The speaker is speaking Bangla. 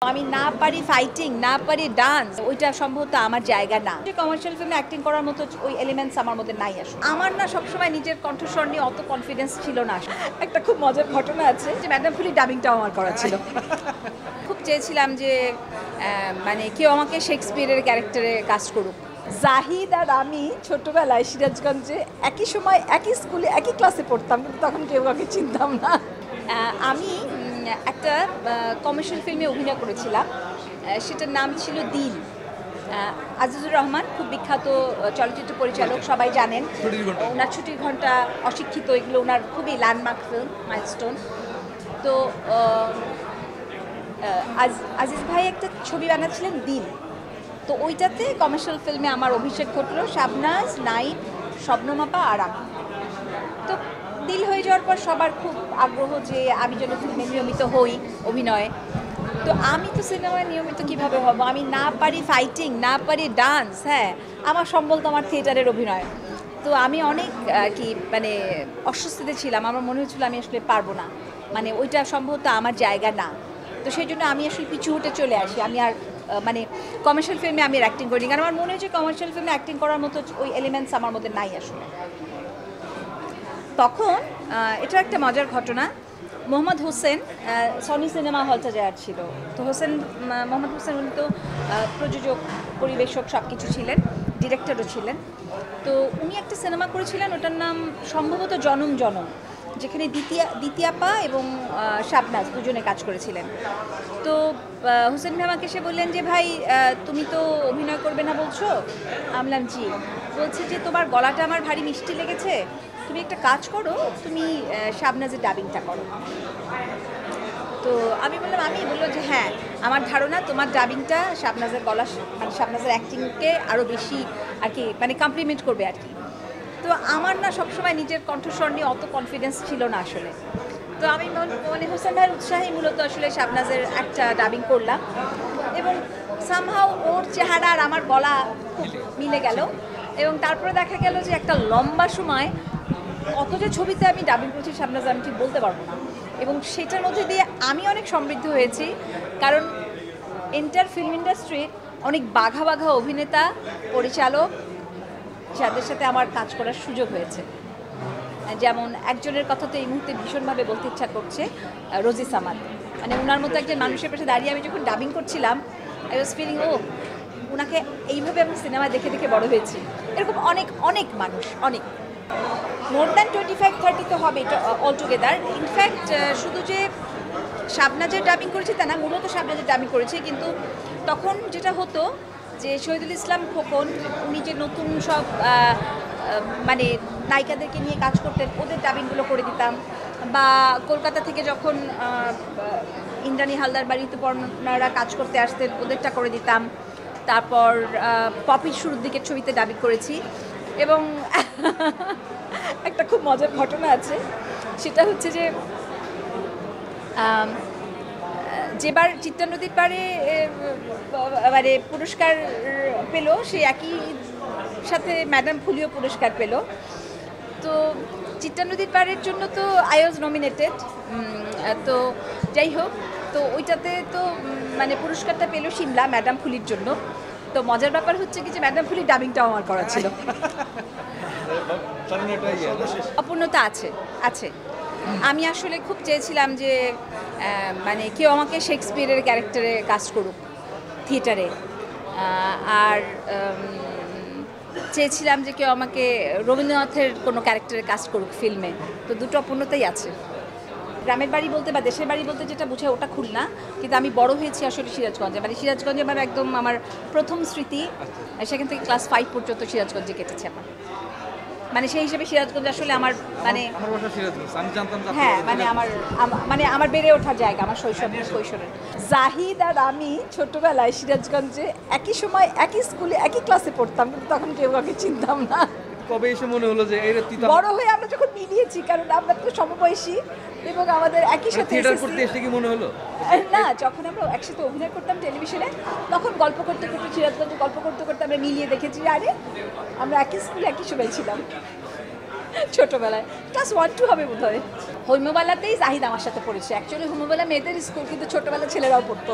আমি না পারি ফাইটিং, না পারি ডান্স, ওইটা সম্ভবত আমার জায়গা না। কমার্শিয়াল ফিল্মে অ্যাক্টিং করার মতো ওই এলিমেন্টস আমার মধ্যে নাই আসলে। আমার না সবসময় নিজের কণ্ঠস্বর নিয়ে অত কনফিডেন্স ছিল না। একটা খুব মজার ঘটনা আছে যে ম্যাডাম ফুলি ডাবিংটাও আমার করা ছিল। খুব চেয়েছিলাম যে মানে কেউ আমাকে শেক্সপিয়ারের ক্যারেক্টারে কাস্ট করুক। জাহিদ আর আমি ছোটবেলায় সিরাজগঞ্জে একই সময় একই স্কুলে একই ক্লাসে পড়তাম, কিন্তু তখন কেউ কাউকে চিনতাম না। আমি একটা কমার্শিয়াল ফিল্মে অভিনয় করেছিলাম, সেটার নাম ছিল দিন। আজিজুর রহমান খুব বিখ্যাত চলচ্চিত্র পরিচালক, সবাই জানেন। ওনার ছুটির ঘন্টা, অশিক্ষিত, এগুলো ওনার খুবই ল্যান্ডমার্ক ফিল্ম, মাইলস্টোন। তো আজিজ ভাই একটা ছবি বানাচ্ছিলেন দিন, তো ওইটাতে কমার্শিয়াল ফিল্মে আমার অভিষেক ঘটলো। শাবনাজ, নাইম, শবনম আপা আর আমি। তো দিল হয়ে যাওয়ার পর সবার খুব আগ্রহ যে আমি যেন ফিল্মে নিয়মিত হই অভিনয়ে। তো আমি তো সিনেমায় নিয়মিত কিভাবে হব? আমি না পারি ফাইটিং, না পারি ডান্স, হ্যাঁ আমার সম্বল তো আমার থিয়েটারের অভিনয়। তো আমি অনেক কি মানে অস্বস্তিতে ছিলাম, আমার মনে হচ্ছিল আমি আসলে পারবো না, মানে ওইটা সম্ভবত আমার জায়গা না। তো সেই জন্য আমি আসলে পিছু হটে চলে আসি। আমি আর মানে কমার্শিয়াল ফিল্মে আমি আর অ্যাক্টিং করিনি, কারণ আমার মনে হচ্ছে কমার্শিয়াল ফিল্মে অ্যাক্টিং করার মতো ওই এলিমেন্টস আমার মধ্যে নাই আসলে। তখন এটা একটা মজার ঘটনা। মোহাম্মদ হোসেন সনি সিনেমা হলটা যাওয়ার ছিল। তো মোহাম্মদ হোসেন উনি তো প্রযোজক, পরিবেশক সব কিছু ছিলেন, ডিরেক্টরও ছিলেন। তো উনি একটা সিনেমা করেছিলেন, ওটার নাম সম্ভবত জনম জনম, যেখানে দ্বিতীয়াপা এবং শাবনাজ দুজনে কাজ করেছিলেন। তো হোসেন ভাই আমাকে এসে বললেন যে ভাই তুমি তো অভিনয় করবে না বলছো। আমি বললাম জি। বলছে যে তোমার গলাটা আমার ভারী মিষ্টি লেগেছে, তুমি একটা কাজ করো, তুমি শাবনাজের ডাবিংটা করো। তো আমি বললাম, আমি বললো যে হ্যাঁ আমার ধারণা তোমার ডাবিংটা শাবনাজের গলা, মানে শাবনাজের অ্যাক্টিংকে আরও বেশি আর কি মানে কমপ্লিমেন্ট করবে আর কি। তো আমার না সবসময় নিজের কণ্ঠস্বর নিয়ে অত কনফিডেন্স ছিল না আসলে। তো আমি মানে হোসেন ভাইয়ের উৎসাহে মূলত আসলে শাবনাজের একটা ডাবিং করলাম, এবং সামহাও ওর চেহারা আর আমার গলা খুব মিলে গেল। এবং তারপরে দেখা গেল যে একটা লম্বা সময় কত যে ছবিতে আমি ডাবিং করছি শাবনাজ, আমি ঠিক বলতে পারবো না। এবং সেটার মধ্যে দিয়ে আমি অনেক সমৃদ্ধ হয়েছি, কারণ এন্টার ফিল্ম ইন্ডাস্ট্রির অনেক বাঘা বাঘা অভিনেতা, পরিচালক যাদের সাথে আমার কাজ করার সুযোগ হয়েছে। যেমন একজনের কথা তো এই মুহূর্তে ভীষণভাবে বলতে ইচ্ছা করছে, রোজি সামাদ। মানে ওনার মতো একজন মানুষের পাশে দাঁড়িয়ে আমি যখন ডাবিং করছিলাম, আই ওয়াজ ফিলিং ওনাকে এইভাবে আমি সিনেমা দেখে দেখে বড় হয়েছি। এরকম অনেক অনেক মানুষ, অনেক মোর দ্যান 25-30 তো হবে এটা অল টুগেদার। ইনফ্যাক্ট শুধু যে শাবনাজের ডাবিং করেছি তা না, মূলত শাবনাজের ডাবিং করেছি। কিন্তু তখন যেটা হতো যে শহীদুল ইসলাম খোকন উনি যে নতুন সব মানে নায়িকাদেরকে নিয়ে কাজ করতেন, ওদের ডাবিংগুলো করে দিতাম। বা কলকাতা থেকে যখন ইন্দ্রাণী হালদার বা ঋতুপর্ণারা কাজ করতে আসতেন, ওদেরটা করে দিতাম। তারপর পপির শুরুর দিকের ছবিতে ডাবিং করেছি। এবং একটা খুব মজার ঘটনা আছে, সেটা হচ্ছে যে যেবার চিত্রা নদীর পাড়ে মানে পুরস্কার পেল, সে একই সাথে ম্যাডাম ফুলিও পুরস্কার পেল। তো চিত্রা নদীর পাড়ের জন্য তো আই ওয়াজ নমিনেটেড। তো যাই হোক, তো ওইটাতে তো মানে পুরস্কারটা পেল শিমলা ম্যাডাম ফুলির জন্য। তো মজার ব্যাপার হচ্ছে কি যে ম্যাডাম ফুলির ডাবিংটাও আমার করা ছিল। অপূর্ণতা আছে আছে। আমি আসলে খুব চেয়েছিলাম যে মানে কেউ আমাকে শেক্সপিয়ারের ক্যারেক্টারে কাস্ট করুক থিয়েটারে, আর চেয়েছিলাম যে কেউ আমাকে রবীন্দ্রনাথের কোনো ক্যারেক্টারে কাস্ট করুক ফিল্মে। তো দুটো অপূর্ণতাই আছে। গ্রামের বাড়ি বলতে বা দেশের বাড়ি বলতে যেটা বোঝায় ওটা খুলনা, কিন্তু আমি বড় হয়েছি আসলে সিরাজগঞ্জে। মানে সিরাজগঞ্জে আমার একদম আমার প্রথম স্মৃতি, সেখান থেকে ক্লাস 5 পর্যন্ত সিরাজগঞ্জে কেটেছে আমার। মানে সেই হিসেবে সিরাজগঞ্জ আসলে আমার মানে হ্যাঁ মানে আমার বেড়ে ওঠার জায়গা, আমার কৈশোরের। জাহিদ আর আমি ছোটবেলায় সিরাজগঞ্জে একই সময় একই স্কুলে একই ক্লাসে পড়তাম, কিন্তু তখন কেউ কাউকে চিনতাম না। কবে এসে মনে হলো যে বড় হয়ে আমরা যখন মিলিয়েছি, কারণ আমরা তো সমবয়সী এবং আমাদের একই সাথে থিয়েটার করতে এসে কি মনে হলো না, যখন আমরা একসাথে অভিনয় করতাম টেলিভিশনে, তখন গল্প করতে করতে সিরাজগঞ্জে গল্প করতে করতে আমরা মিলিয়ে দেখেছি আরে আমরা একই স্কুলে একই সময় ছিলাম ছোটবেলায়। ক্লাস 1-2 হবে বোধ হয়। হৈমবালাতেই জাহিদ আমার সাথে পড়েছে। অ্যাকচুয়ালি হৈমবালা মেয়েদের স্কুল, কিন্তু ছোটবেলা ছেলেরাও পড়তো।